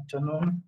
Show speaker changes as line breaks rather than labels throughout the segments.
afternoon.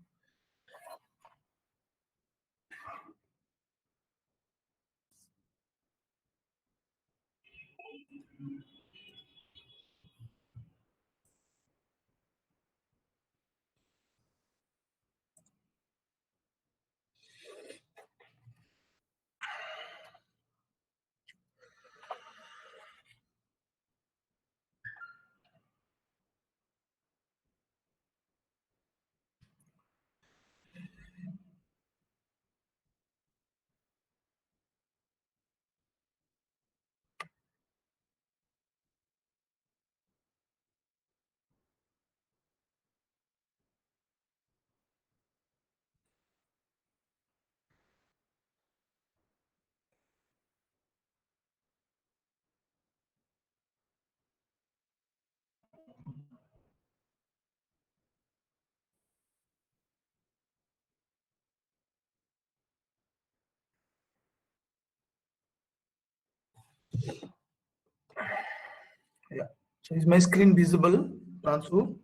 Yeah. So is my screen visible, Pransu?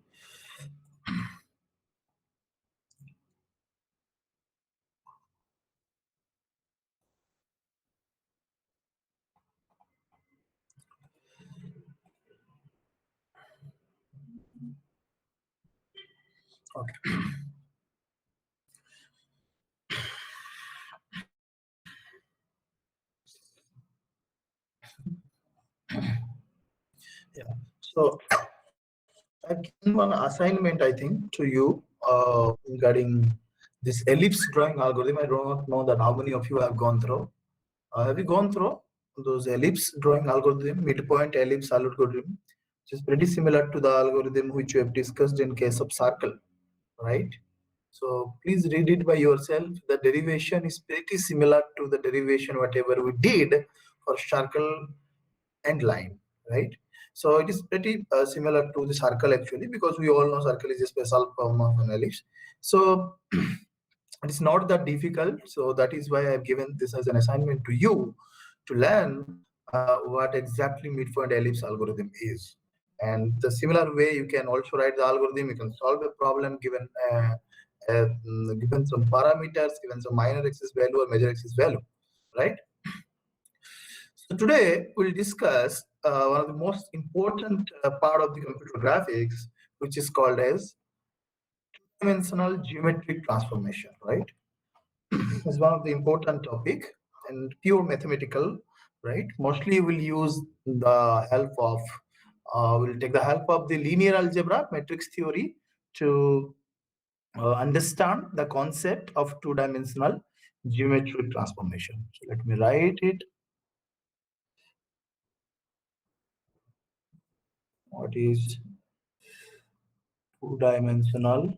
Okay. Yeah. So I've given one assignment, I think, to you regarding this ellipse drawing algorithm. I do not know that how many of you have gone through. Have you gone through those ellipse drawing algorithm, midpoint ellipse algorithm, which is pretty similar to the algorithm which we have discussed in case of circle, right? So please read it by yourself. The derivation is pretty similar to the derivation whatever we did for circle and line, right? So it is pretty similar to the circle actually, because we all know circle is a special form of an ellipse. So it's not that difficult. So that is why I've given this as an assignment to you to learn what exactly midpoint ellipse algorithm is. And the similar way you can also write the algorithm. You can solve a problem given given some parameters, given some minor axis value or major axis value, right? So today we'll discuss one of the most important part of the computer graphics, which is called as two-dimensional geometric transformation, right? Is one of the important topic and pure mathematical, right? Mostly we'll use the help of, we'll take the help of the linear algebra matrix theory to understand the concept of two-dimensional geometric transformation. So let me write it. What is two-dimensional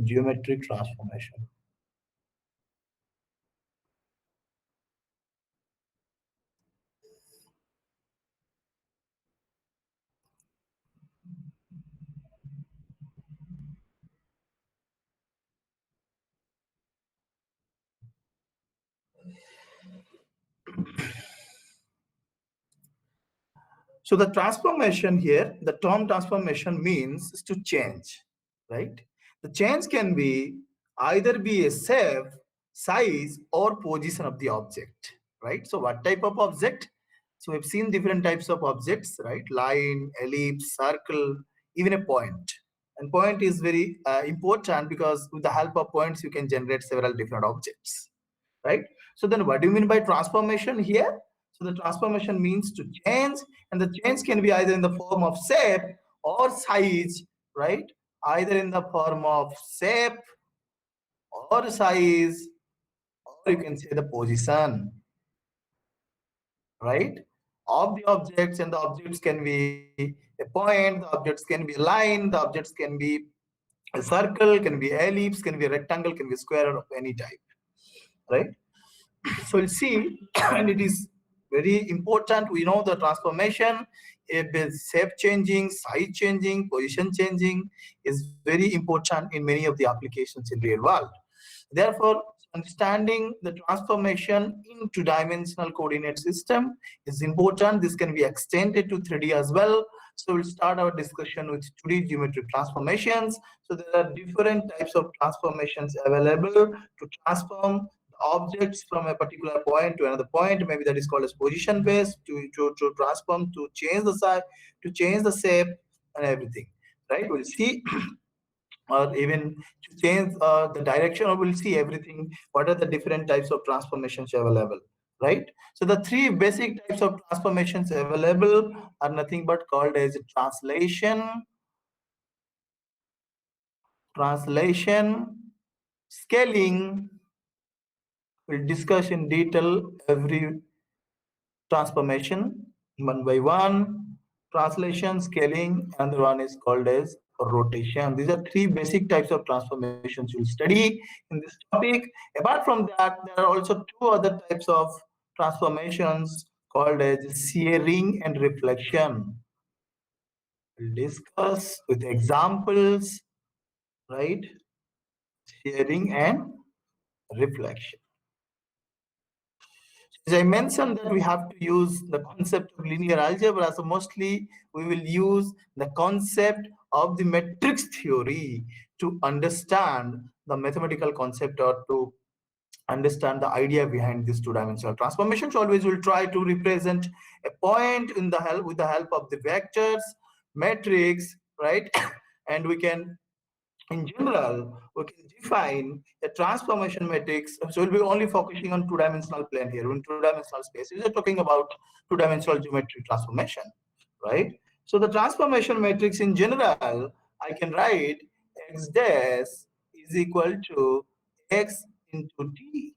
geometric transformation? So the transformation here, the term transformation means to change, right? The change can be either be a shape, size, or position of the object, right? So what type of object? So we've seen different types of objects, right? Line, ellipse, circle, even a point. And point is very important because with the help of points, you can generate several different objects, right? So then what do you mean by transformation here? So the transformation means to change, and the change can be either in the form of shape or size, right? Either in the form of shape or size, or you can say the position, right? Of the objects, and the objects can be a point, the objects can be a line, the objects can be a circle, can be ellipse, can be a rectangle, can be a square of any type, right? So we'll see, and it is very important. We know the transformation, if it's shape changing, size changing, position changing is very important in many of the applications in real world. Therefore, understanding the transformation into dimensional coordinate system is important. This can be extended to 3D as well. So we'll start our discussion with 2D geometric transformations. So there are different types of transformations available to transform the objects from a particular point to another point. Maybe that is called as position based, to transform, to change the size, to change the shape and everything. Right? We'll see or even to change the direction, or we'll see everything. What are the different types of transformations available, right? So the three basic types of transformations available are nothing but called as translation, scaling. We'll discuss in detail every transformation one by one. Translation, scaling, and the one is called as rotation. These are three basic types of transformations you'll study in this topic. Apart from that, there are also two other types of transformations called as shearing and reflection. We'll discuss with examples, right? Shearing and reflection. As I mentioned that we have to use the concept of linear algebra, so mostly we will use the concept of the matrix theory to understand the mathematical concept or to understand the idea behind this two-dimensional transformations. Always will try to represent a point in the help with the help of the vectors, matrix, right? And we can, in general, we can define a transformation matrix. So we'll be only focusing on two-dimensional plane here. In two-dimensional space, we're talking about two-dimensional geometry transformation, right? So the transformation matrix in general, I can write x dash is equal to x into t,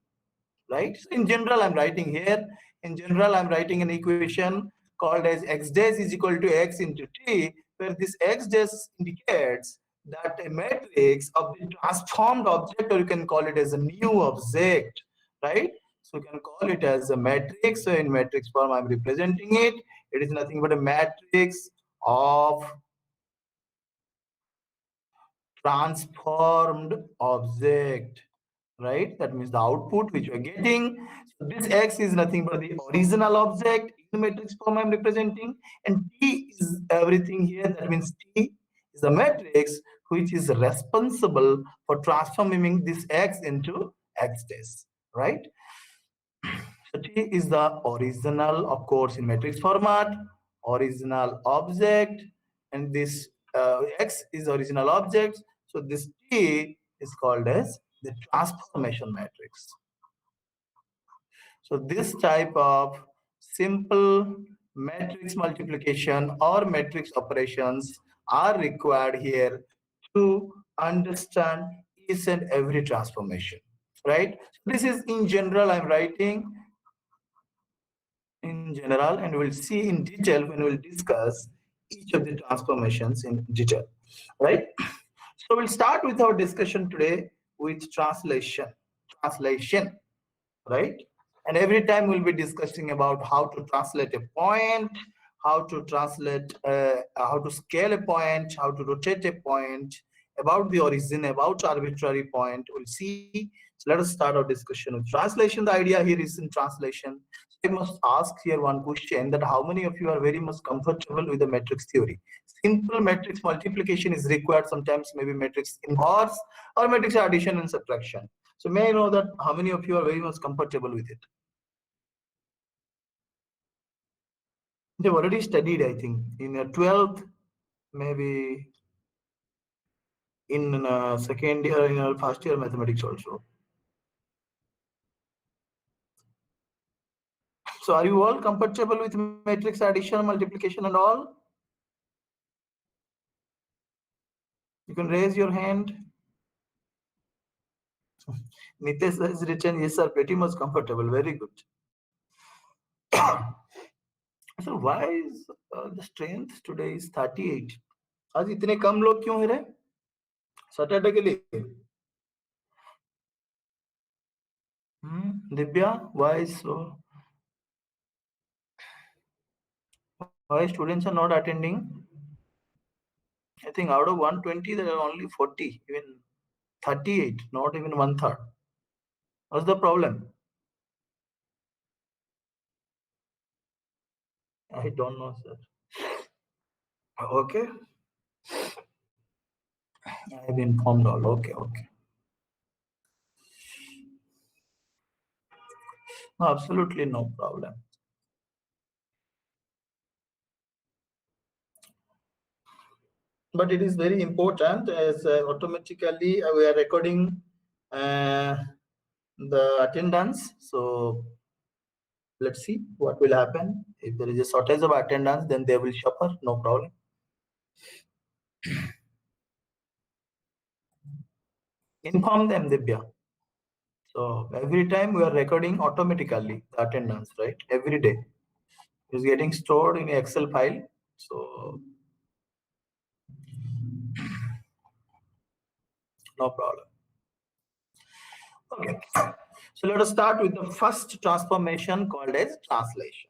right? So in general, I'm writing here. In general, I'm writing an equation called as x dash is equal to x into t, where this x dash indicates that a matrix of the transformed object, or you can call it as a new object, right? So you can call it as a matrix. So in matrix form, I'm representing it. It is nothing but a matrix of transformed object, right? That means the output which we're getting. So this x is nothing but the original object in matrix form I'm representing, and t is everything here. That means t is the matrix which is responsible for transforming this x into x dash, right? So t is the original, of course, in matrix format, original object, and this x is original object. So this t is called as the transformation matrix. So this type of simple matrix multiplication or matrix operations are required here to understand each and every transformation, right? This is in general I'm writing in general, and we'll see in detail when we'll discuss each of the transformations in detail, right? So we'll start with our discussion today with translation, right? And every time we'll be discussing about how to translate a point, how to scale a point, how to rotate a point, about the origin, about arbitrary point. We'll see. So let us start our discussion with translation. The idea here is in translation. I must ask here one question, that how many of you are very much comfortable with the matrix theory? Simple matrix multiplication is required. Sometimes maybe matrix inverse or matrix addition and subtraction. So may I know that how many of you are very much comfortable with it? They've already studied, I think, in a 12th, maybe in second year, in our first year mathematics also. So are you all comfortable with matrix addition, multiplication and all? You can raise your hand. Nitesh has written, yes sir, pretty much comfortable, very good. So why is the strength today is 38? आज इतने कम लोग क्यों हैं रे? Saturday के लिए? Divya, why so? Why students are not attending? I think out of 120, there are only 40, even 38, not even one third. What's the problem? I don't know, sir. Okay, I have informed all. Okay, okay. No, absolutely no problem. But it is very important as automatically we are recording the attendance. So let's see what will happen. If there is a shortage of attendance, then they will suffer. No problem. Inform them, Divya. So every time we are recording automatically the attendance, right? Every day is getting stored in Excel file. So no problem. Okay. So let us start with the first transformation called as translation.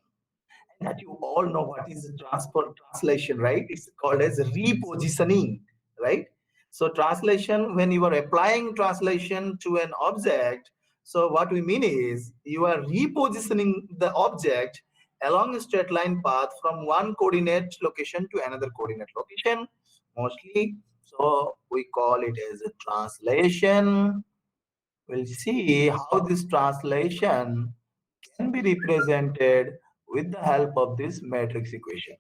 That you all know what is translation, right? It's called as repositioning, right? So translation, when you are applying translation to an object, so what we mean is you are repositioning the object along a straight line path from one coordinate location to another coordinate location mostly. So we call it as a translation. We'll see how this translation can be represented with the help of this matrix equation,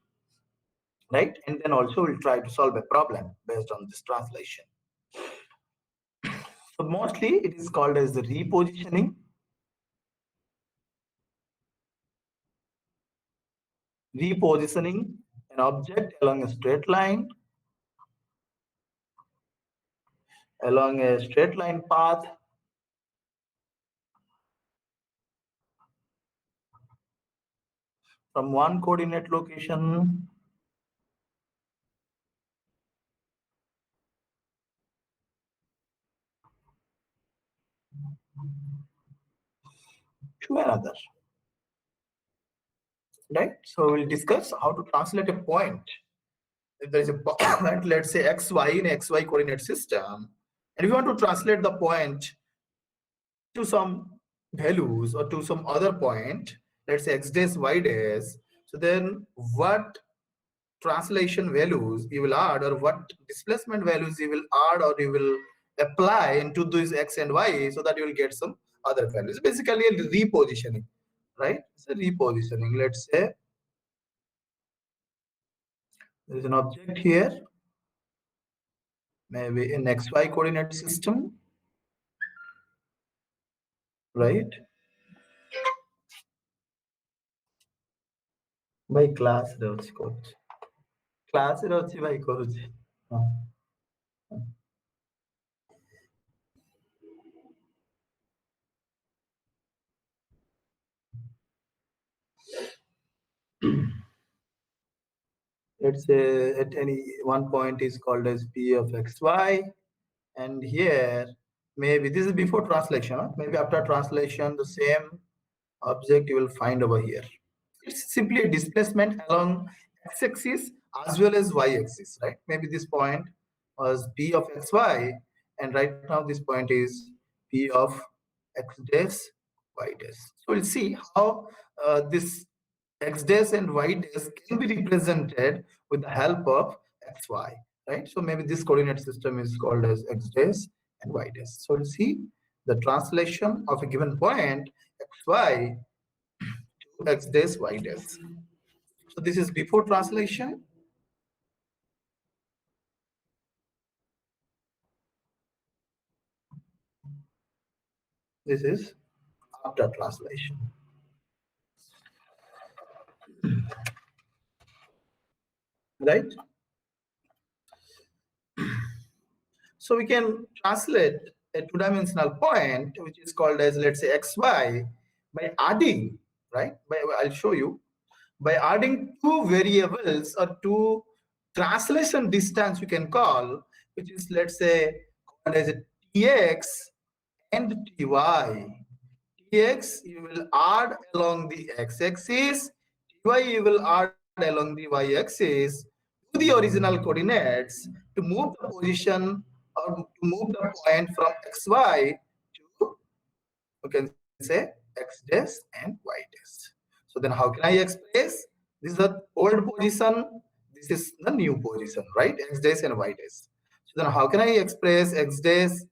right? And then also we'll try to solve a problem based on this translation. So mostly it is called as the repositioning. Repositioning an object along a straight line path from one coordinate location to another, right? So we'll discuss how to translate a point. If there is a point, let's say xy in xy coordinate system, and we want to translate the point to some values or to some other point, let's say x days, y days. So then what translation values you will add, or what displacement values you will add or you will apply into these x and y, so that you will get some other values. Basically a repositioning, right? It's a repositioning. Let's say there is an object here, maybe in xy coordinate system, right? By class ରେ ଅଛି coach, class ରେ ଅଛି ଭାଇ କରୁଛି ହଁ let's say at any one point is called as p of xy, and here maybe this is before translation, huh? Maybe after translation the same object you will find over here. It's simply a displacement along x-axis as well as y-axis, right? Maybe this point was p of xy, and right now this point is p of x dash y dash. So we'll see how this x dash and y dash can be represented with the help of xy, right? So maybe this coordinate system is called as x dash and y dash. So we'll see the translation of a given point xy to x dash y dash. So this is before translation. This is after translation, right? So we can translate a two-dimensional point, which is called as, let's say, xy, by adding, right? I'll show you. By adding two variables or two translation distance, you can call, which is, let's say, called as a tx and ty. Tx you will add along the x-axis, ty you will add along the y-axis to the original coordinates to move the position or to move the point from xy to, you can say, x dash and y dash. So then how can I express? This is the old position, this This is the new position, right? X days and Y days. So then how can I express X days?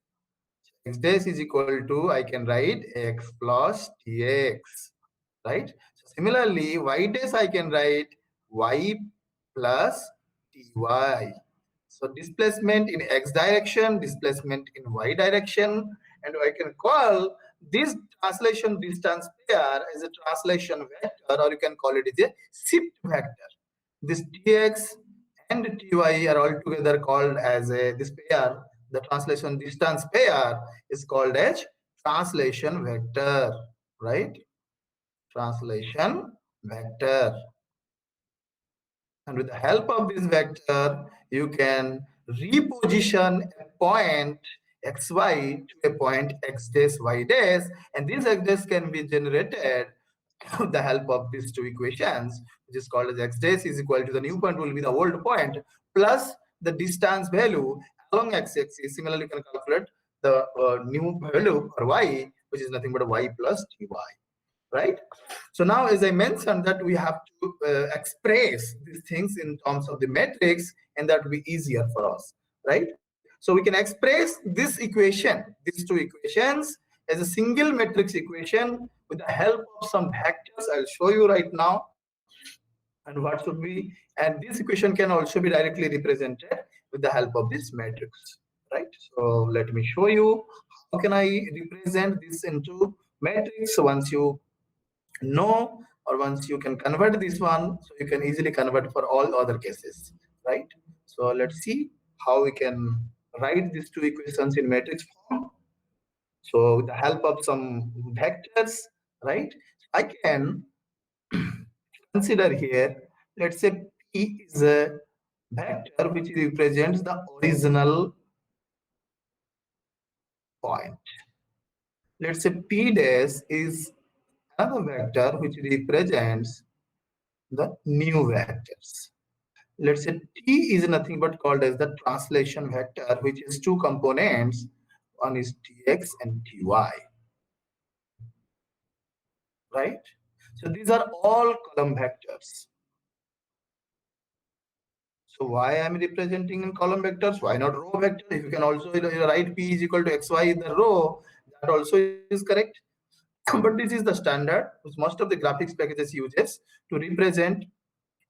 X days is equal to, I can write X plus Tx, right? So similarly, Y days I can write Y plus Ty. So displacement in X direction, displacement in Y direction, and I can call this translation distance pair as a translation vector, or you can call it as a shift vector. This Tx and Ty are all together called as this pair. The translation distance pair is called as translation vector, right? Translation vector. And with the help of this vector, you can reposition a point xy to a point x days y days, and these x days can be generated with the help of these two equations, which is called as x days is equal to the new point will be the old point plus the distance value along x-axis. Similarly, you can calculate the new value for y, which is nothing but y plus dy, right? So now, as I mentioned, that we have to express these things in terms of the matrix, and that will be easier for us, right? So we can express this equation, these two equations, as a single matrix equation with the help of some vectors. I'll show you right now, and what should be, and this equation can also be directly represented with the help of this matrix, right? So let me show you how can I represent this into matrix. So once you know, or once you can convert this one, so you can easily convert for all other cases, right? So let's see how we can write these two equations in matrix form. So with the help of some vectors, right, I can consider here, let's say P is a vector which represents the original point. Let's say P dash is another vector which represents the new vectors. Let's say T is nothing but called as the translation vector, which is two components. One is Tx and Ty, right? So these are all column vectors. So why I'm representing in column vectors? Why not row vector? If you can also write P is equal to xy in the row, that also is correct. But this is the standard which most of the graphics packages uses to represent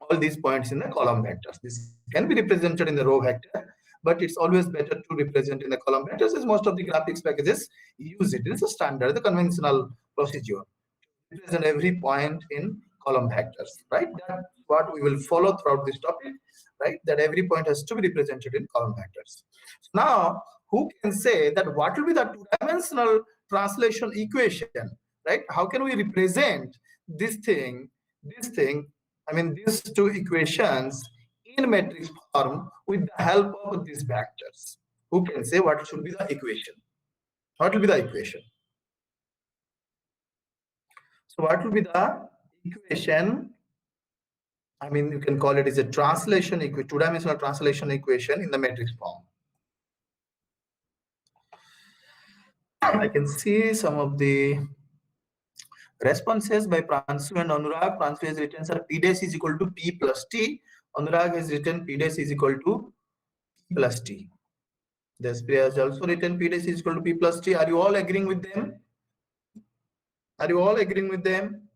all these points in the column vectors. This can be represented in the row vector, but it's always better to represent in the column vectors, as most of the graphics packages use it. It is a standard, the conventional procedure. Represent every point in column vectors, right? That's what we will follow throughout this topic, right? That every point has to be represented in column vectors. Now, who can say that what will be the two-dimensional translation equation, right? How can we represent this thing, I mean, these two equations in matrix form with the help of these vectors? Who can say what should be the equation? What will be the equation? So what will be the equation? I mean, you can call it as a translation equation, two-dimensional translation equation in the matrix form. I can see some of the responses by Pransu and Anurag. Pransu has written, sir, P dash is equal to P plus T. Anurag has written P dash is equal to P plus T. Despriya has also written P dash is equal to P plus T. Are you all agreeing with them? Are you all agreeing with them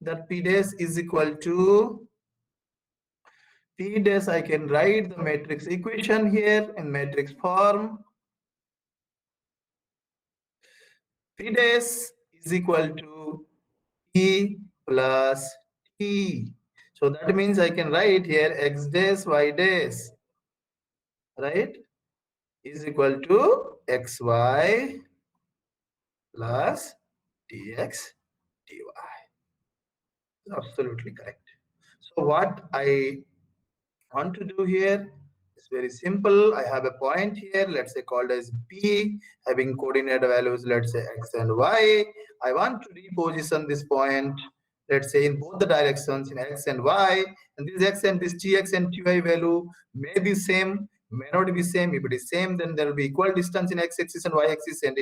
that P dash is equal to P dash? I can write the matrix equation here in matrix form. P dash is equal to P plus T. So that means I can write here x dash y dash, right, is equal to xy plus dx dy. Absolutely correct. So what I want to do here is very simple. I have a point here, let's say called as P, having coordinate values, let's say x and y. I want to reposition this point, let's say in both the directions, in x and y, and this x and this tx and ty value may be same, may not be same. If it is same, then there will be equal distance in x-axis and y-axis, and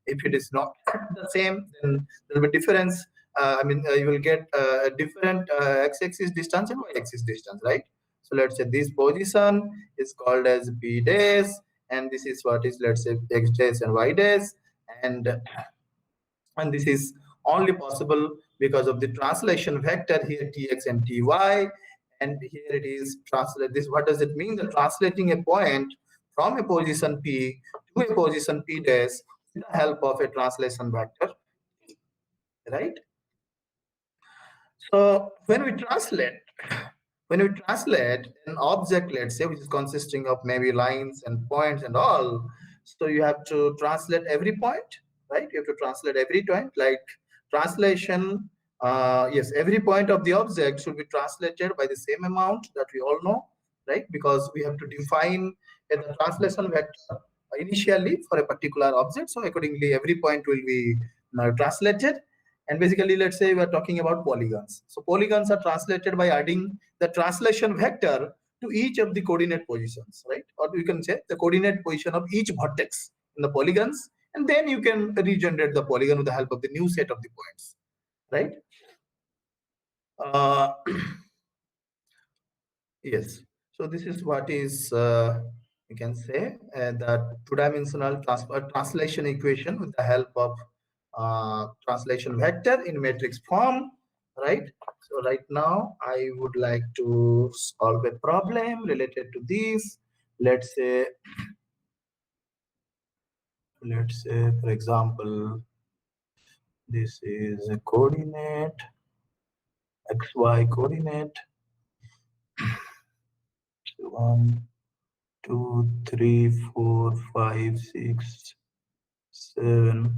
if it is not the same, then there will be difference. You will get a different x-axis distance and y-axis distance, right? So So let's say this position is called as B dash, and this is what is, let's say, X dash and Y dash, and this is only possible because of the translation vector here, Tx and Ty, and here it is translate this. What does it mean? The translating a point from a position P to a position P dash with the help of a translation vector, right? So when we translate an object, let's say, which is consisting of maybe lines and points and all, so you have to translate every point, right? You have to translate every point, like translation. Yes, every point of the object should be translated by the same amount that we all know, right? Because we have to define the translation vector initially for a particular object. So accordingly, every point will be translated. And basically, let's say we are talking about polygons. So polygons are translated by adding the translation vector to each of the coordinate positions, right? Or you can say the coordinate position of each vertex in the polygons, and then you can regenerate the polygon with the help of the new set of the points, right? Yes. So this is what is you can say the two-dimensional translation equation with the help of translation vector in matrix form, right? So right now I would like to solve a problem related to this. Let's say for example, this is a coordinate, xy coordinate, 1 2 3 4 5 6 7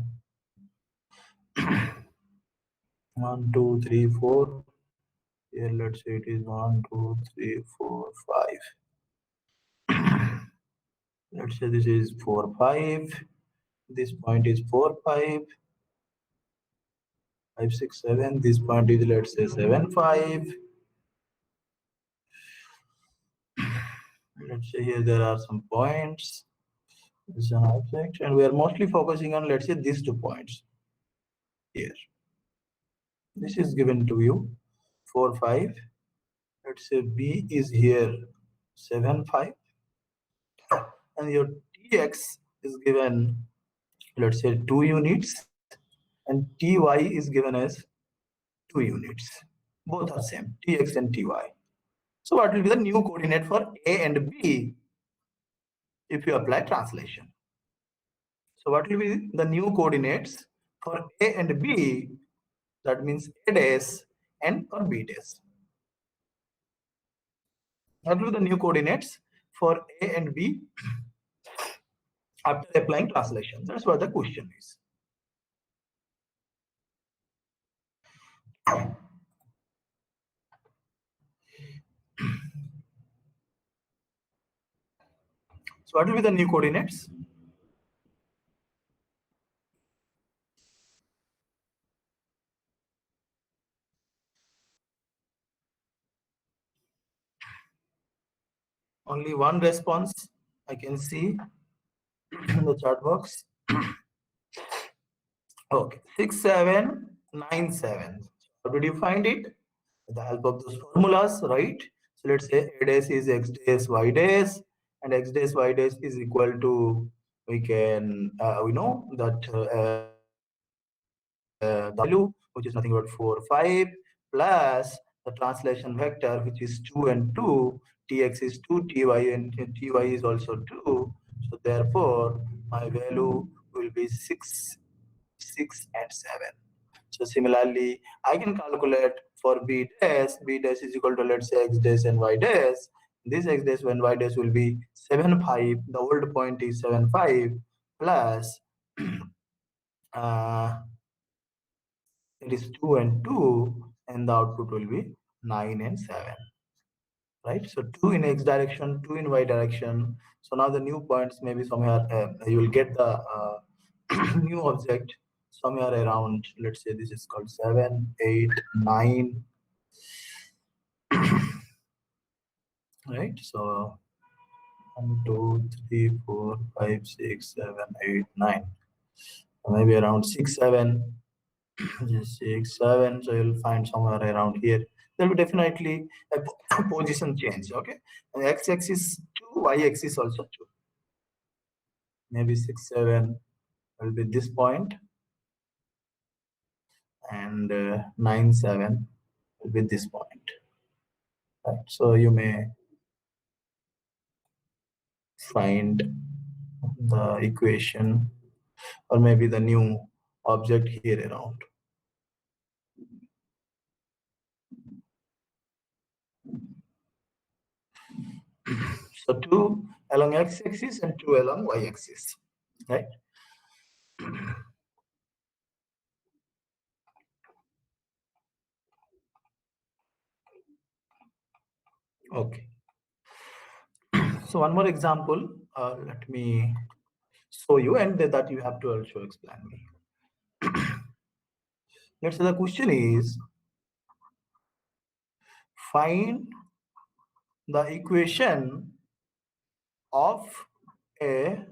1 2 3 4. Here let's say it is 1 2 3 4 5. Let's say this is 4 5. This point is 4 5 5 6 7. This point is, let's say, 7 5. Let's say here there are some points. This is an object, and we are mostly focusing on, let's say, these 2 points here. This is given to you 4 5. Let's say B is here 7 5, and your Tx is given, let's say, 2 units, and Ty is given as 2 units. Both are same, Tx and Ty. So what will be the new coordinate for A and B if you apply translation? So what will be the new coordinates for A and B? That means A dash and or B dash. What will be the new coordinates for A and B after applying translation? That's what the question is. So what will be the new coordinates? Only one response I can see in the chat box. Okay, 6797. How did you find it? With the help of those formulas, right? So let's say A dash is X dash Y dash, and X dash Y dash is equal to, we know that the value, which is nothing but 4 5, plus the translation vector, which is 2 and 2. Tx is 2, Ty and Ty is also 2. So therefore my value will be 6 and 7. So similarly, I can calculate for B dash. B dash is equal to, let's say, X dash and Y dash. This X dash and Y dash will be 7 5. The old point is 7 5 plus it is 2 and 2, and the output will be 9 and 7. Right? So 2 in X direction, 2 in Y direction. So now the new points maybe somewhere you will get the new object somewhere around, let's say this is called 7 8 9. Right? So 1 2 3 4 5 6 7 8 9, maybe around 6 7. Just 6 7. So you'll find somewhere around here there will be definitely a position change. Okay, and x-axis 2, y-axis also 2. Maybe 6, 7 will be this point, and 9, 7 will be this point. Right? So you may find the equation or maybe the new object here around. So 2 along x-axis and 2 along y-axis, right? Okay. So one more example. Let me show you, and that you have to also explain me. Let's say the question is, find the equation of a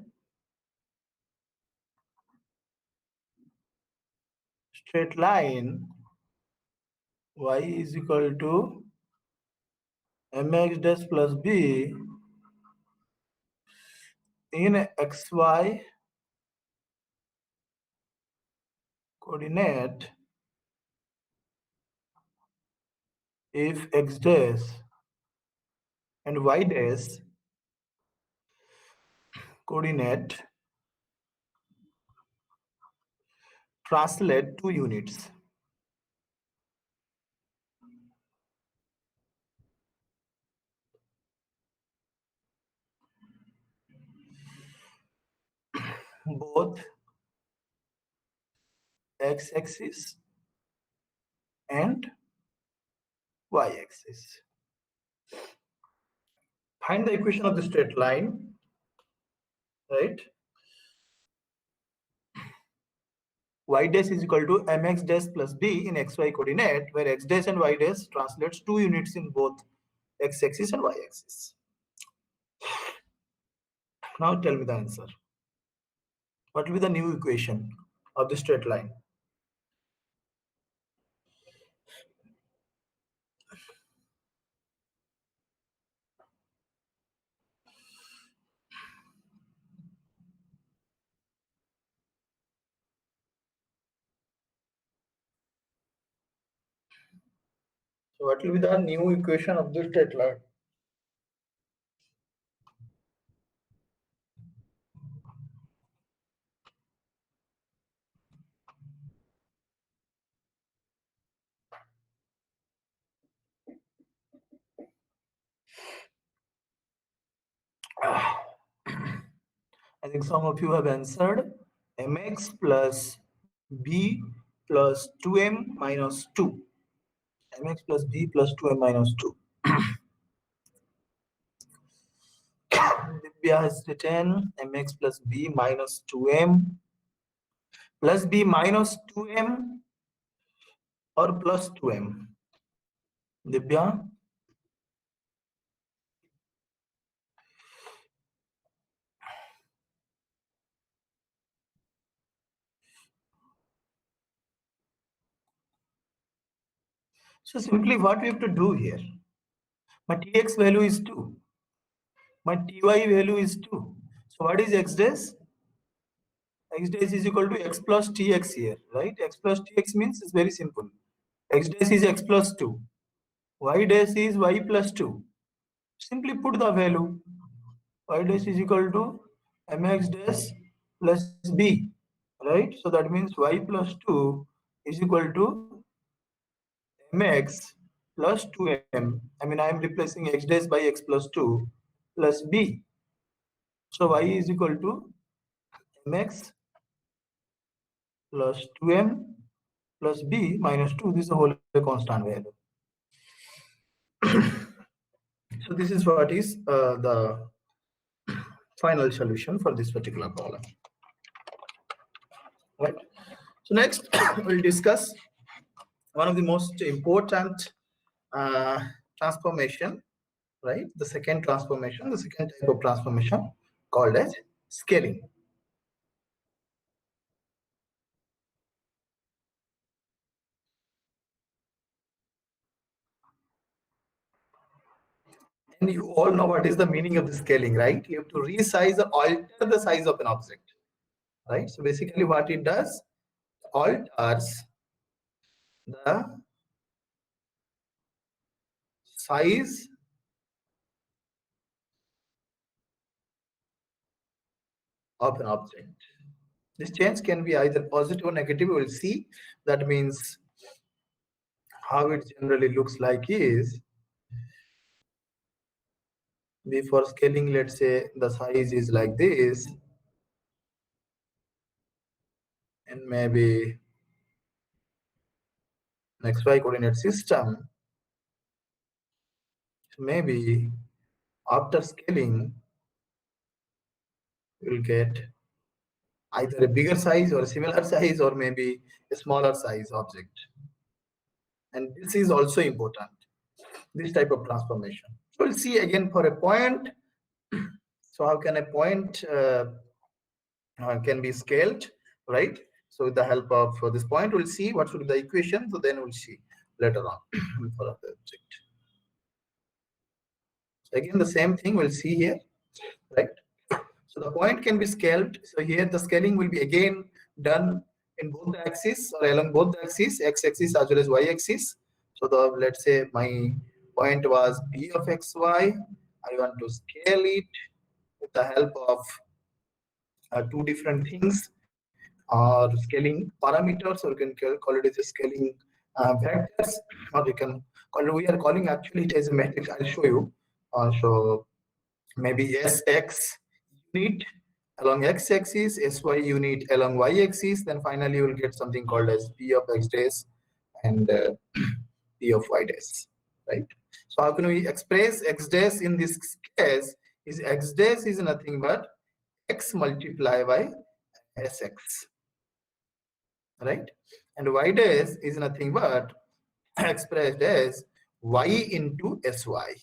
straight line y is equal to mx dash plus b in xy coordinate if x dash and y dash coordinate translate 2 units. Both x-axis and y-axis. Find the equation of the straight line, right? Y dash is equal to mx dash plus b in xy coordinate, where x dash and y dash translates 2 units in both x-axis and y-axis. Now tell me the answer. What will be the new equation of the straight line? So what will be the new equation of the straight line? I think some of you have answered mx plus b plus 2m minus 2. Mx plus b plus 2m minus 2. Divya has written mx plus b minus 2m plus b minus 2m or plus 2m. Divya? So simply what we have to do here, my tx value is 2, my ty value is 2. So what is x dash? X dash is equal to x plus tx here, right? X plus tx means it's very simple. X dash is x plus 2, y dash is y plus 2. Simply put the value. Y dash is equal to mx dash plus b, right? So that means y plus 2 is equal to mx plus 2m. I mean, I am replacing x dash by x plus 2 plus b. So y is equal to mx plus 2m plus b minus 2. This is a whole constant value. So this is what is the final solution for this particular problem. Right. So next we'll discuss one of the most important transformation, right? The second transformation, the second type of transformation called as scaling. And you all know what is the meaning of the scaling, right? You have to resize or alter the size of an object, right? So basically what it does, alters the size of an object. This change can be either positive or negative. We'll see. That means how it generally looks like is, before scaling, let's say the size is like this, and maybe an XY coordinate system. So maybe after scaling, you'll get either a bigger size or a similar size or maybe a smaller size object. And this is also important, this type of transformation. So we'll see again for a point. So how can a point can be scaled, right? So with the help of this point, we'll see what should be the equation. So then we'll see later on for the object. So again, the same thing we'll see here, right? So the point can be scaled. So here the scaling will be again done in both the axes or along both the axes, x-axis as well as y-axis. So the, let's say my point was p of xy. I want to scale it with the help of two different things, or scaling parameters, or you can call it as a scaling vectors, or you can call it, we are calling actually it as a matrix. I'll show you. So maybe sx unit along x-axis, sy unit along y-axis, then finally you will get something called as p of x dash and p of y dash, right? So how can we express x dash in this case? Is x dash is nothing but x multiplied by sx, right? And y dash is nothing but expressed as y into sy,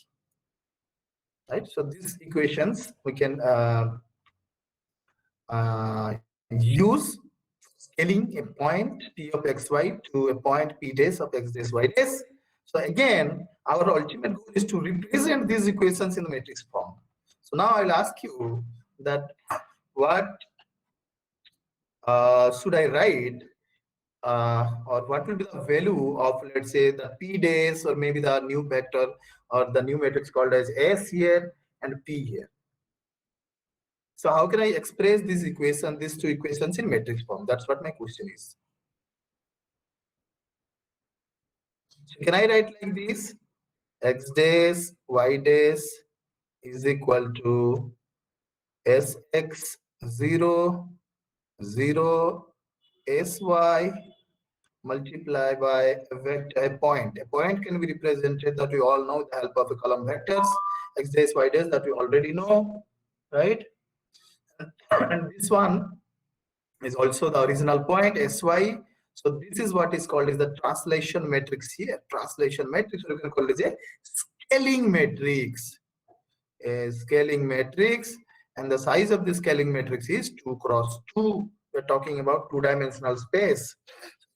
right? So these equations we can use scaling a point p of xy to a point p dash of x dash y dash. So again, our ultimate goal is to represent these equations in the matrix form. So now I'll ask you that what should I write, or what will be the value of, let's say, the p days, or maybe the new vector or the new matrix called as s here and p here. So how can I express this equation, these two equations in matrix form? That's what my question is. So can I write like this? X dash y dash is equal to sx 0 0 sy multiply by a vector, a point. A point can be represented, that we all know, with the help of a column vectors, x dash y dash, that we already know, right? And this one is also the original point sy. So this is what is called as the translation matrix here. Translation matrix, or you can call it a scaling matrix. A scaling matrix, and the size of the scaling matrix is 2 cross 2. We're talking about two-dimensional space.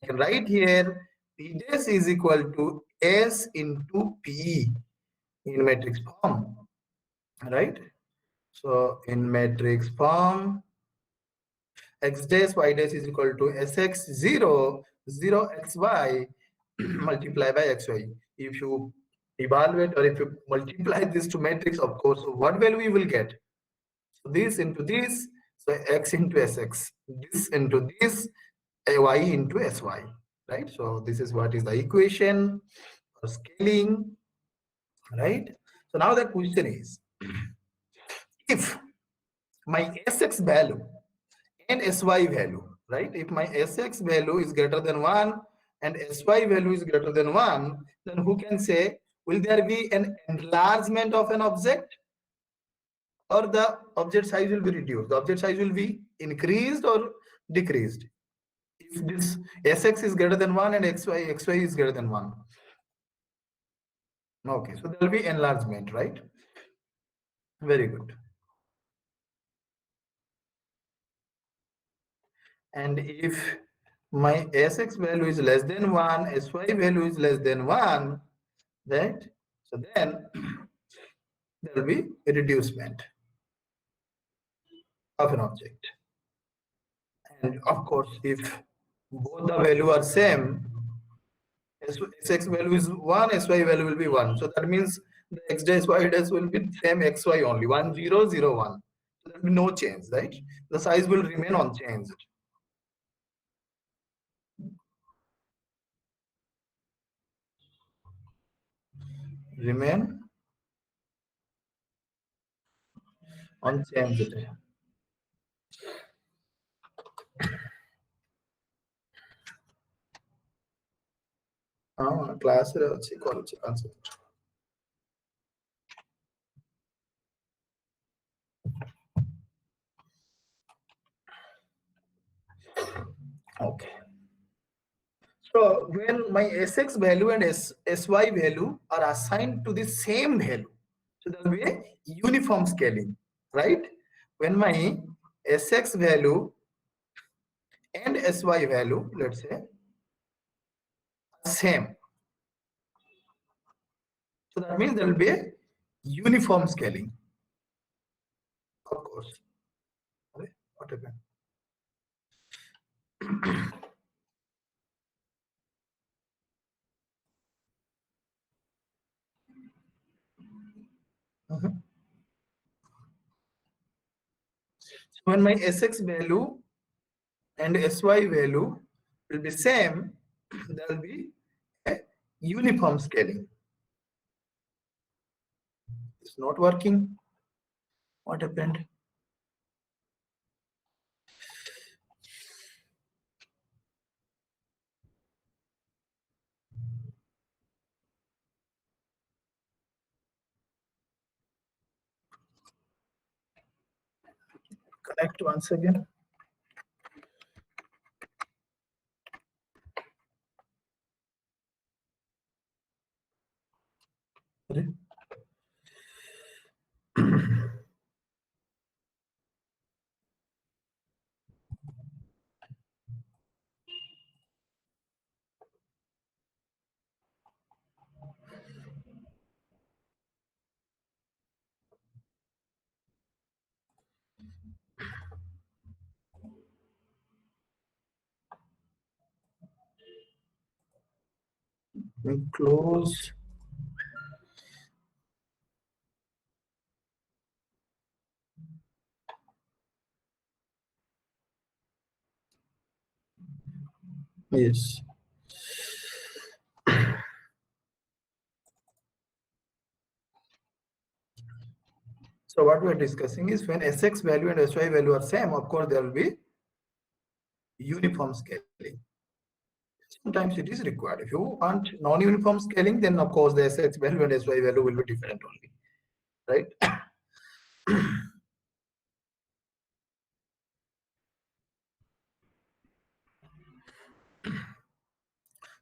You can write here p dash is equal to s into p in matrix form, right? So in matrix form, x dash y dash is equal to sx 0 0 xy multiplied by xy. If you evaluate, or if you multiply this to matrix, of course, what value we will get? So this into this, so x into sx, this into this, y into sy, right? So this is what is the equation for scaling, right? So now the question is, if my sx value and sy value, right? If my sx value is greater than 1 and sy value is greater than 1, then who can say, will there be an enlargement of an object, or the object size will be reduced? The object size will be increased or decreased if this sx is greater than 1 and xy is greater than 1. Okay, so there will be enlargement, right? Very good. And if my sx value is less than 1, sy value is less than 1, right? So then there will be a reducement of an object. And of course, if both the value are same, Sx value is 1, Sy value will be 1. So that means the x dash y dash will be same xy only, 1 0 0 1. So there will be no change, right? The size will remain unchanged. Remain unchanged. Class रे अच्छी college concept. Okay. So when my Sx value and Sy value are assigned to the same value, so there will be a uniform scaling, right? When my Sx value and Sy value, let's say, same, so that means there will be a uniform scaling. Of course. Okay, what happened? So when my Sx value and Sy value will be same, there will be a uniform scaling. It's not working. What happened? Connect once again. And close. Yes. So what we are discussing is when Sx value and Sy value are same, of course there will be uniform scaling. Sometimes it is required. If you want non-uniform scaling, then of course the Sx value and Sy value will be different only, right?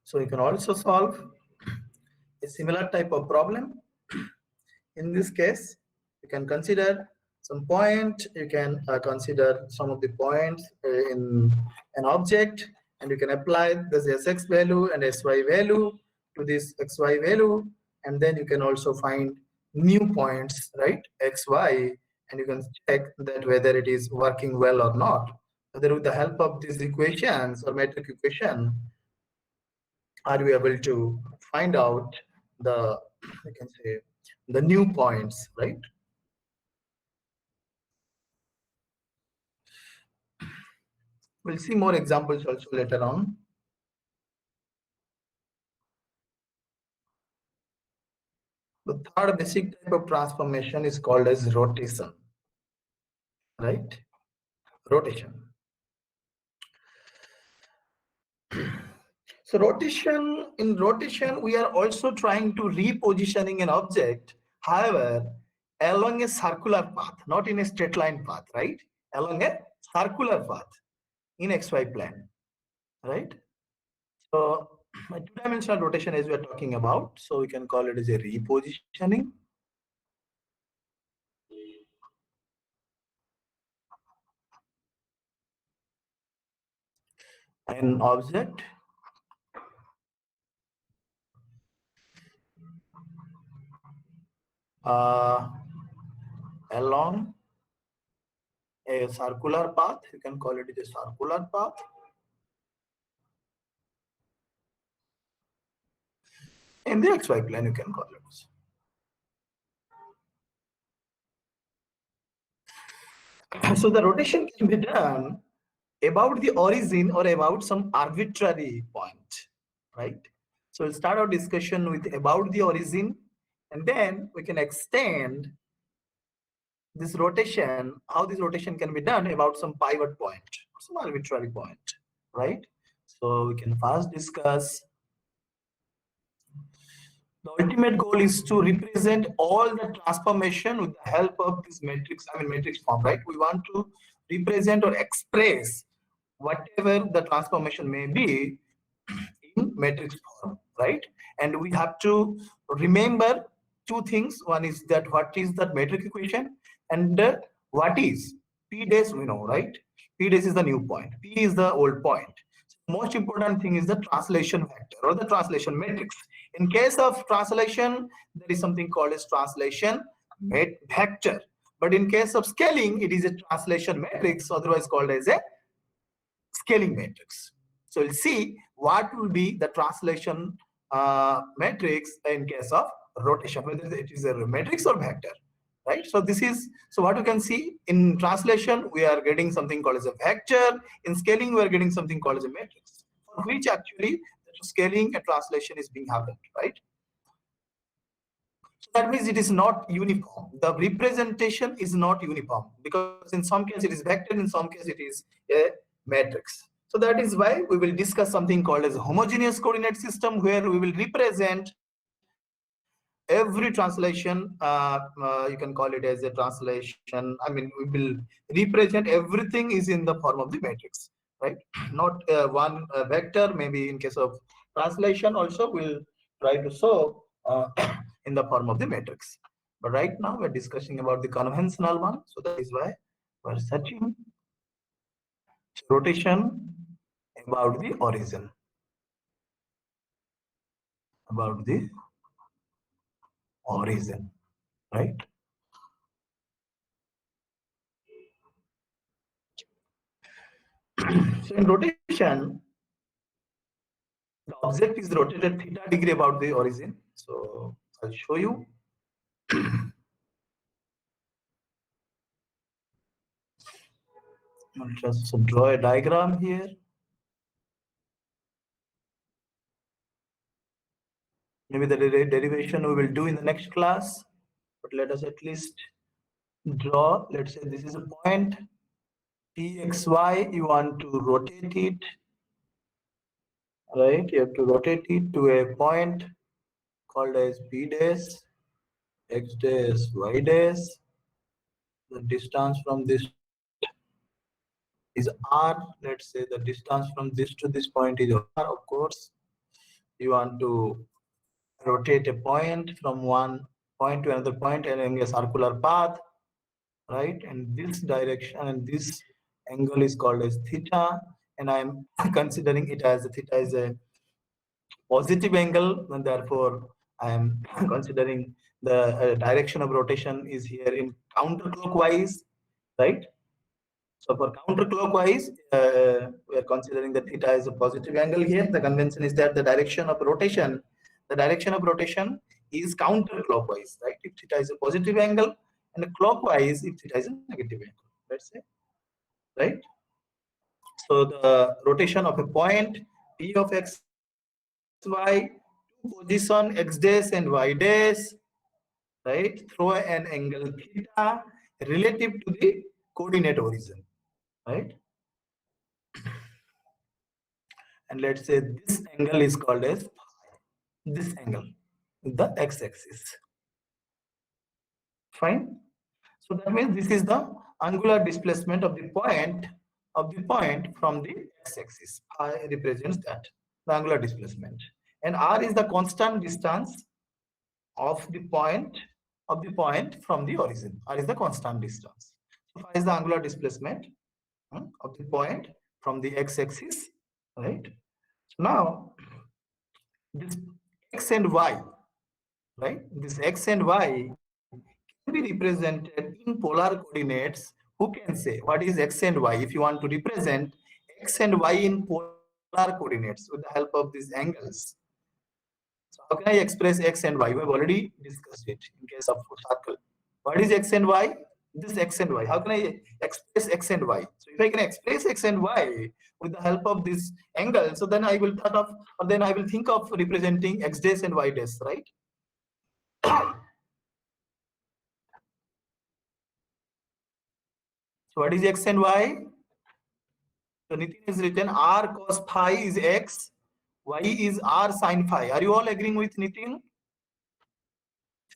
So you can also solve a similar type of problem. In this case, you can consider some point, you can consider some of the points in an object, and you can apply this Sx value and Sy value to this Xy value, and then you can also find new points, right, Xy, and you can check that whether it is working well or not. Whether with the help of these equations or metric equation, are we able to find out the, you can say, the new points, right? We'll see more examples also later on. The third basic type of transformation is called as rotation, right? Rotation. So in rotation, we are also trying to repositioning an object, however, along a circular path, not in a straight line path, right? Along a circular path in XY plane, right? So a two-dimensional rotation as we are talking about, so we can call it as a repositioning. An object along a circular path. You can call it a circular path. In the XY plane, you can call it. So the rotation can be done about the origin or about some arbitrary point, right? So we'll start our discussion with about the origin, and then we can extend this rotation, how this rotation can be done about some pivot point, some arbitrary point, right? So we can first discuss the ultimate goal is to represent all the transformation with the help of this matrix, matrix form, right? We want to represent or express whatever the transformation may be in matrix form, right? And we have to remember two things. One is that what is that matrix equation, and what is p dash, we know, right? P dash is the new point, p is the old point. So most important thing is the translation vector or the translation matrix. In case of translation, there is something called as translation vector, but in case of scaling, it is a translation matrix, otherwise called as a scaling matrix. So we'll see what will be the translation matrix in case of rotation, whether it is a matrix or vector, right? So this is, so what you can see in translation, we are getting something called as a vector. In scaling, we are getting something called as a matrix, for which actually the scaling and translation is being happened, right? So that means it is not uniform. The representation is not uniform, because in some case it is vector, in some case it is a matrix. So that is why we will discuss something called as a homogeneous coordinate system, where we will represent every translation. You can call it as a translation. We will represent everything is in the form of the matrix, right? Not one vector. Maybe in case of translation also we'll try to show in the form of the matrix. But right now we're discussing about the conventional one. So that is why we're searching rotation about the origin, about the origin, right? So in rotation, the object is rotated theta degree about the origin. So I'll show you. I'll just draw a diagram here. Maybe the derivation we will do in the next class, but let us at least draw. Let's say this is a point pxy. You want to rotate it, right? You have to rotate it to a point called as p dash, x dash, y dash. The distance from this is r. Let's say the distance from this to this point is r. Of course, you want to rotate a point from one point to another point along a circular path, right? And this direction and this angle is called as theta, and I am considering it as theta is a positive angle, and therefore I am considering the direction of rotation is here in counterclockwise, right? So for counterclockwise, we are considering that theta is a positive angle here. The convention is that the direction of rotation is counterclockwise, right? If theta is a positive angle, and clockwise if theta is a negative angle, let's say, right? So the rotation of a point P of x, y, to position x dash and y dash, right? Through an angle theta relative to the coordinate origin, right? And let's say this angle is called as this angle with the x-axis. Fine. So that means this is the angular displacement of the point from the x-axis. I represents that, the angular displacement, and r is the constant distance of the point from the origin. R is the constant distance. So phi is the angular displacement of the point from the x-axis, right? So now this x and y, right? This x and y can be represented in polar coordinates. Who can say what is x and y? If you want to represent x and y in polar coordinates with the help of these angles, so how can I express x and y? We have already discussed it in case of circle. What is x and y? This x and y. How can I express x and y? So if I can express x and y with the help of this angle, so then I will thought of, or then I will think of representing x dash and y dash, right? So what is x and y? So Nitin is written r cos phi is x, y is r sin phi. Are you all agreeing with Nitin?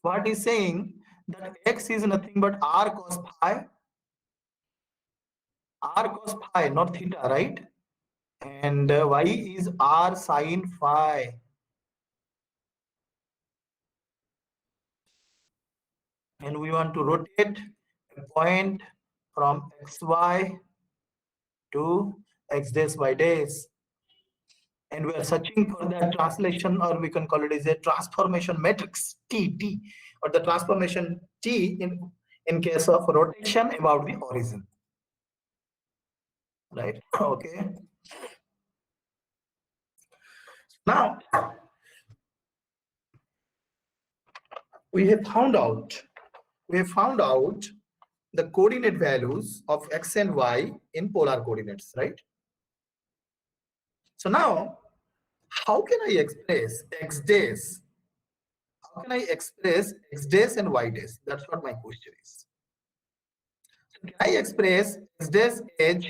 What is saying that x is nothing but r cos phi, not theta, right? And y is r sin phi. And we want to rotate a point from xy to x dash y dash. And we are searching for that translation, or we can call it as a transformation matrix T, or the transformation T in case of rotation about the origin, right? Okay. Now we have found out the coordinate values of x and y in polar coordinates, right? So now, how can I express x days? How can I express x days and y days? That's what my question is. So can I express x days as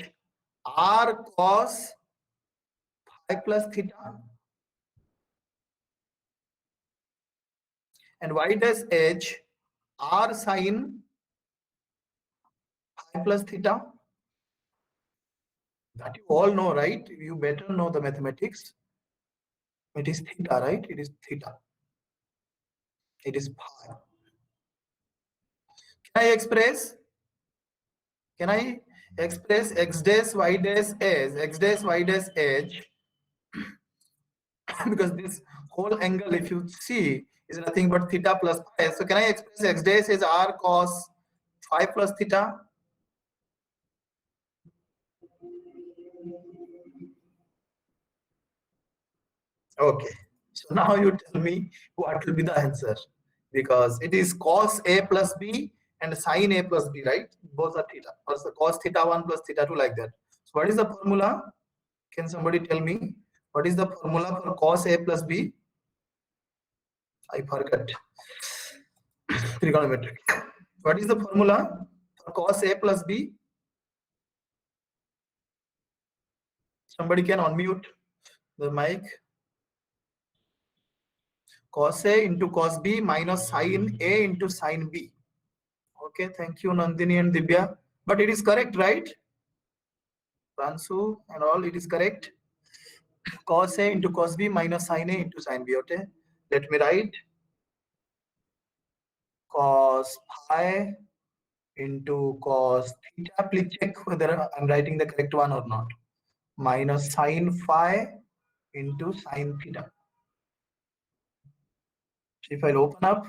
r cos phi plus theta and y dash as r sin phi plus theta? That you all know, right? You better know the mathematics. It is theta, right? It is theta. It is pi. Can I express? Can I express x dash y dash as x dash y dash as because this whole angle, if you see, is nothing but theta plus pi. So can I express x dash as r cos phi plus theta? Okay. So now you tell me what will be the answer, because it is cos a plus b and sin a plus b, right? Both are theta. Also cos theta 1 plus theta 2, like that. So what is the formula? Can somebody tell me what is the formula for cos a plus b? I forgot. Trigonometric. What is the formula for cos a plus b? Somebody can unmute the mic. Cos a into cos b minus sin a into sin b. Okay, thank you, Nandini and Divya. But it is correct, right? Pransu and all, it is correct. Cos a into cos b minus sin a into sin b. Okay, let me write cos phi into cos theta. Please check whether I'm writing the correct one or not. Minus sin phi into sin theta. So if I open up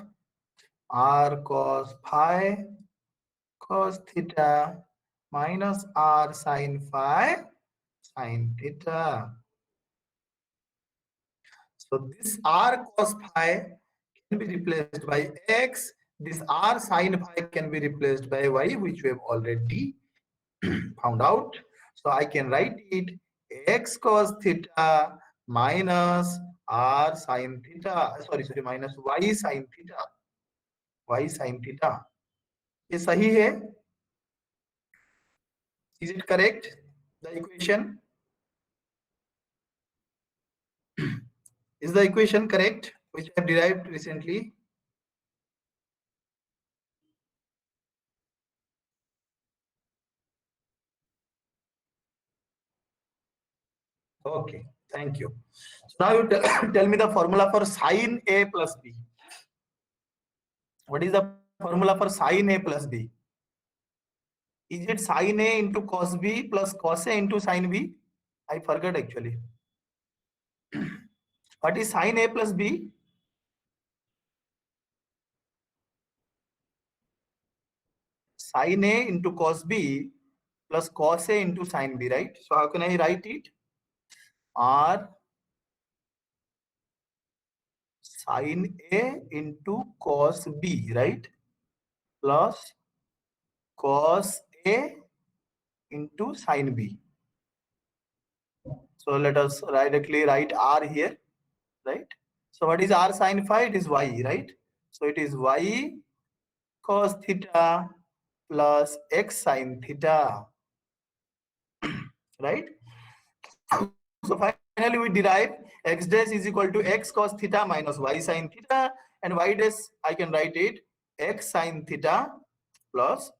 r cos phi cos theta minus r sin phi sin theta. So this r cos phi can be replaced by x. This r sin phi can be replaced by y, which we have already found out. So I can write it x cos theta minus r sin theta. Sorry, minus y sin theta. Y sin theta. ये सही है? Is it correct? The equation? Is the equation correct, which I have derived recently? Okay, thank you. So now you tell me the formula for sin A plus B. What is the formula for sin A plus B? Is it sin A into cos B plus cos A into sin B? I forgot actually. What is sin A plus B? sine A into cos B plus cos A into sine B, right? So how can I write it? R sine A into cos B, right? Plus cos A into sine B. So let us directly write R here, right? So what is R sine phi? It is Y, right? So it is Y cos theta plus X sine theta, right? So finally we derive X dash is equal to X cos theta minus Y sine theta, and Y dash I can write it X sine theta plus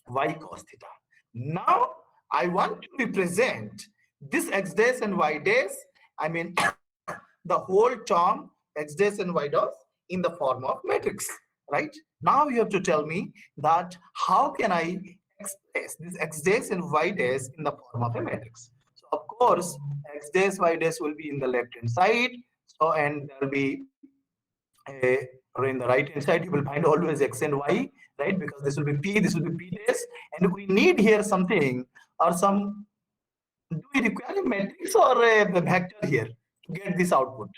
Y cos theta. Now I want to represent this X dash and Y dash, I mean the whole term X dash and Y dash in the form of matrix, right? Now you have to tell me that how can I express this X dash and Y dash in the form of a matrix. So of course X dash Y dash will be in the left hand side, so and there will be a, or in the right hand side you will find always X and Y, right? Because this will be P, this will be P dash, and we need here something or some, do we require a matrix or a vector here to get this output?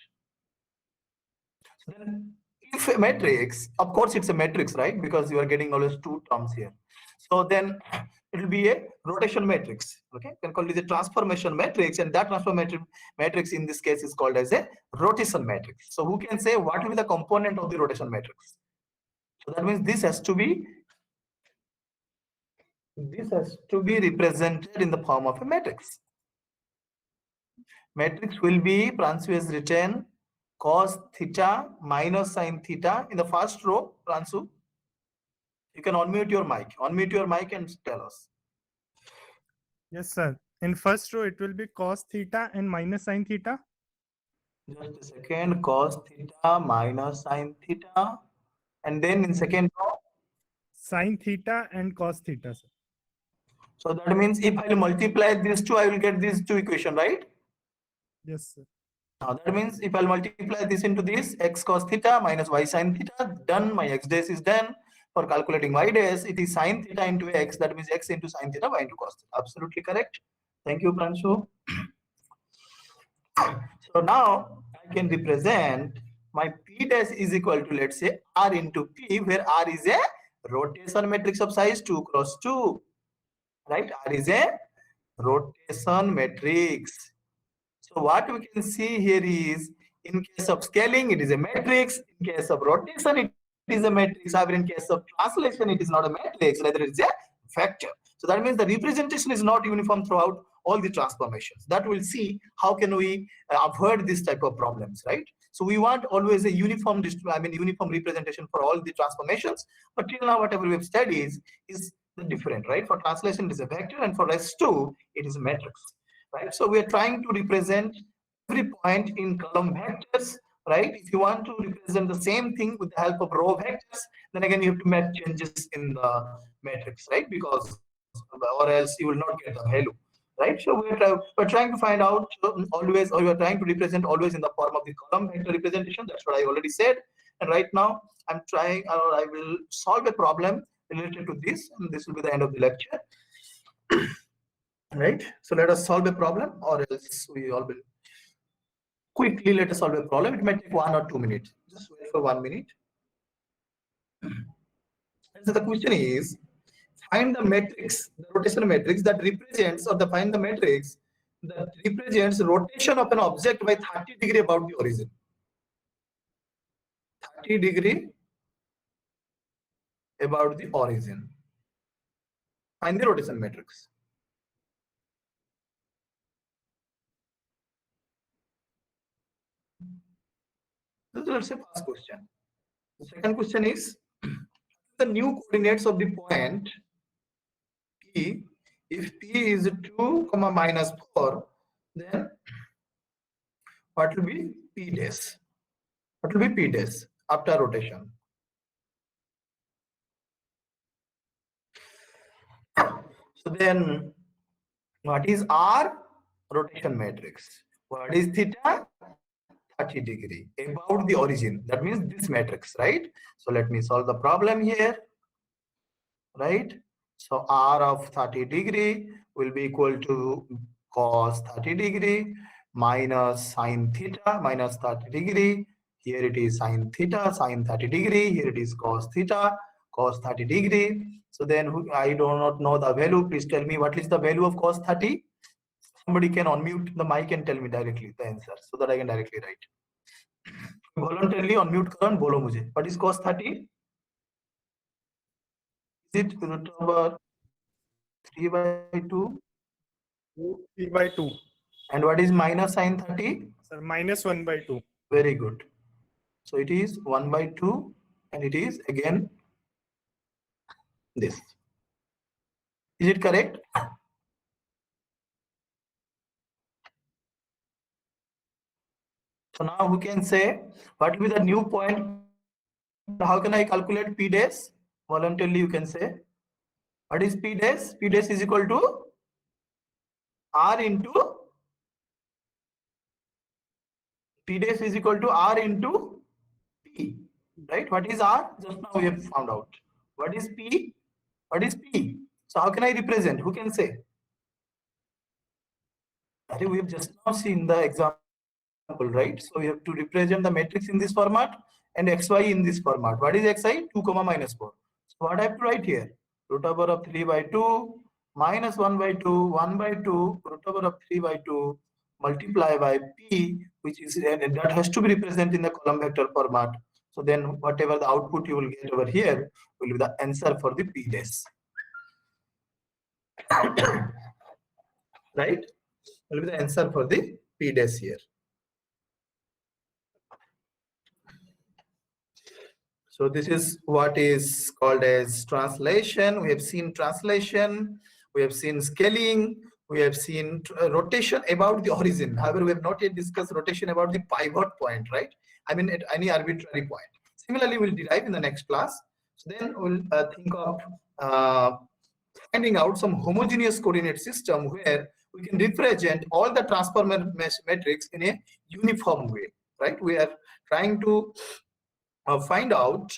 So then if a matrix, of course it's a matrix, right? Because you are getting always two terms here. So then it will be a rotation matrix. Okay, you can call it a transformation matrix, and that transformation matrix in this case is called as a rotation matrix. So who can say what will be the component of the rotation matrix? So that means this has to be represented in the form of a matrix. Matrix will be, Pransu has written cos theta minus sine theta in the first row. Pransu, you can unmute your mic and tell us.
Yes, sir. In first row, it will be cos theta and minus sine theta.
Just a second, cos theta minus sine theta. And then in second row,
Sine theta and cos theta, sir.
so that means if I will multiply these two, I will get these two equation, right?
Yes, sir.
Now that means if I'll multiply this into this, x cos theta minus y sine theta, done, my x dash is done. For calculating y dash, it is sine theta into x, that means x into sine theta, y into cos theta. Absolutely correct. Thank you, Pranshu. So now I can represent my P dash is equal to, let's say, R into P, where R is a rotation matrix of size 2 cross 2, right? R is a rotation matrix. So what we can see here is, in case of scaling, it is a matrix. In case of rotation, it is a matrix. However, in case of translation, it is not a matrix, rather it is a vector. So that means the representation is not uniform throughout all the transformations. That we'll see how can we avoid this type of problems, right? So we want always a uniform, uniform representation for all the transformations. But till now, whatever we have studied is different, right? For translation, it is a vector, and for S2, it is a matrix. Right, so we are trying to represent every point in column vectors, right? If you want to represent the same thing with the help of row vectors, then again you have to make changes in the matrix, right? Because or else you will not get the value, right? So we're trying to find out always, or we're trying to represent always in the form of the column vector representation. That's what I already said. And right now I'm trying, or I will solve a problem related to this, and this will be the end of the lecture. Right, so let us solve a problem, or else we all will quickly let us solve a problem. It might take 1 or 2 minutes. Just wait for 1 minute. So the question is, find the matrix, the rotation matrix that represents, or find the matrix that represents rotation of an object by 30 degree about the origin. 30 degree about the origin. Find the rotation matrix. This is, let's say, first question. The second question is, the new coordinates of the point P. If P is 2, minus 4, then what will be P dash? What will be P dash after rotation? So then, what is R? Rotation matrix. What is theta? 30 degree about the origin. That means this matrix, right? So let me solve the problem here. right? So r of 30 degree will be equal to cos 30 degree minus sine theta minus 30 degree. Here it is sine theta, sine 30 degree. Here it is cos theta, cos 30 degree. So then I do not know the value. Please tell me what is the value of cos 30. Somebody can unmute the mic and tell me directly the answer so that I can directly write. Voluntarily unmute करो and बोलो मुझे. What is cos 30? Is it root over 3 by 2?
3 by 2.
And what is minus sine 30?
Sir, minus 1 by 2.
Very good. So it is 1 by 2 and it is again this. Is it correct? So now who can say what will be the new point? How can I calculate P dash? Voluntarily you can say. What is P dash? P dash is equal to R into P dash is equal to R into P. Right? What is R? Just now we have found out. What is P? What is P? So how can I represent? Who can say? We have just now seen the example, right? So we have to represent the matrix in this format and xy in this format. What is xi? 2 comma minus 4. So what I have to write here? Root over of 3 by 2 minus 1 by 2, 1 by 2, root over of 3 by 2 multiply by p, which is and that has to be represented in the column vector format. So then whatever the output you will get over here will be the answer for the p dash. Right? Will be the answer for the p dash here. So this is what is called as translation. We have seen translation, we have seen scaling, we have seen rotation about the origin. However, we have not yet discussed rotation about the pivot point, right? I mean, at any arbitrary point. Similarly, we'll derive in the next class. So then we'll think of finding out some homogeneous coordinate system where we can represent all the transformer matrix in a uniform way, right? We are trying to find out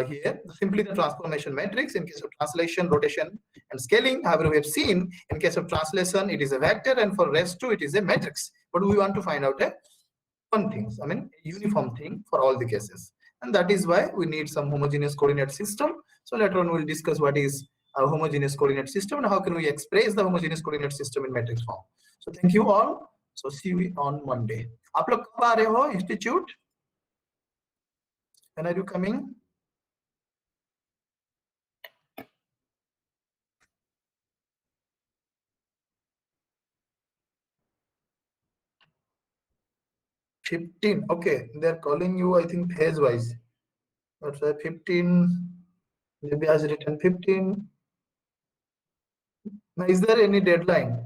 here simply the transformation matrix in case of translation, rotation, and scaling. However, we have seen in case of translation it is a vector, and for rest two it is a matrix. But we want to find out a one thing, I mean a uniform thing for all the cases, and that is why we need some homogeneous coordinate system. So later on we'll discuss what is a homogeneous coordinate system and how can we express the homogeneous coordinate system in matrix form. So thank you all. So see you on Monday. आप लोग कब आ रहे हो institute? When are you coming? $15. Okay, they're calling you, I think, phase wise. That's why 15. Maybe has written 15. Now, is there any deadline?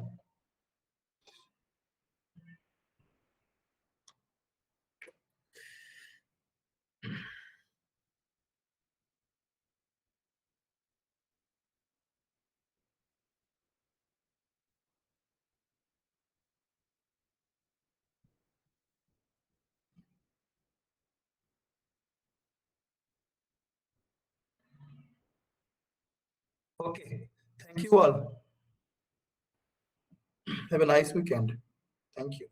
Okay. Thank you all. Have a nice weekend. Thank you.